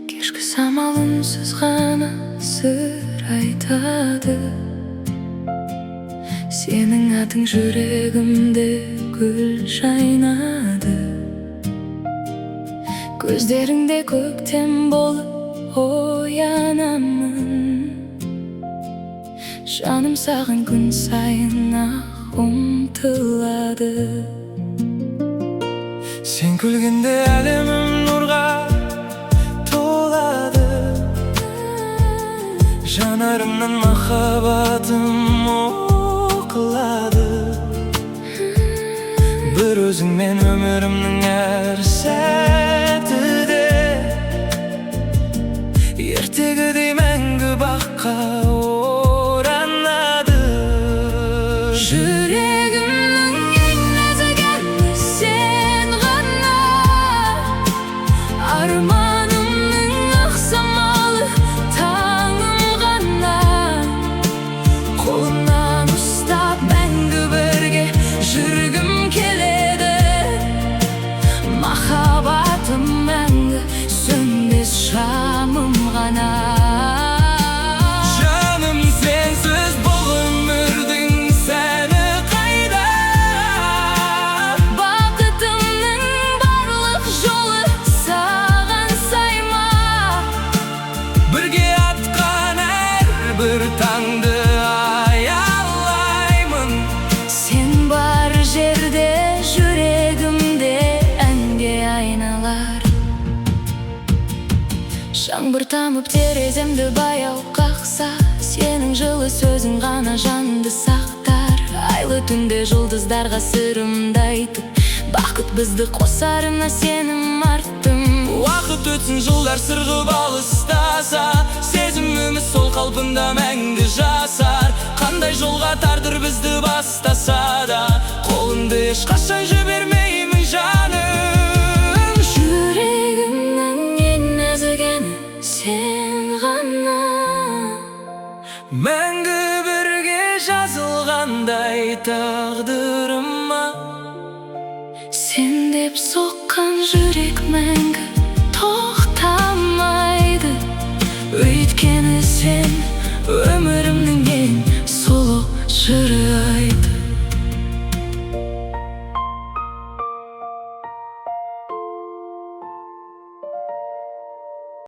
Кешкі самал үнсіз ғана сыр айтады. Сенің атың жүрегімде гүл жайнады. Көздеріңде көктем болып оянамын. Жаным саған күн сайын ақ ұмтылады. Сен күлгенде әлемім нұрға толады. Жанарымнан махаббатым оқылады. Бір өзіңмен өмірімнің әр сәтіде, ертегідей мәңгі баққа оранады. Жүрегімнің ең нәзік әні сен ғана, арманымның ақ самалы таңым ғана. Қолымнан ұстап мәңгі бірге жүргім келеді. Махаббатым мәңгі сөнбес шамым ғана. Жаным, сенсіз бұл өмірдің сәні қайда? Бақытымның барлық жолы саған сайма. Бірге атқан әрбір таңды аялаймын. Сен бар жерде жүрегімде әнге айналар. Жаңбыр тамып тереземді баяу қақса, сенің жылы сөзің ғана жанды сақтар. Айлы түнде жұлдыздарға сырымды айтып, бақыт бізді қосарына сенім арттым. Уақыт өтсін, жылдар сырғып алыстаса, сезіміміз сол қалпында мәңгі жасар. Қандай жолға тағдыр бізді бастаса да, қолыңды ешқашан жібермеймін жаным. Жүрегімнің ең нәзік әні сен ғана, Мәңгі бірге жазылғандай тағдырыма. сен деп соққан жүрек мәңгі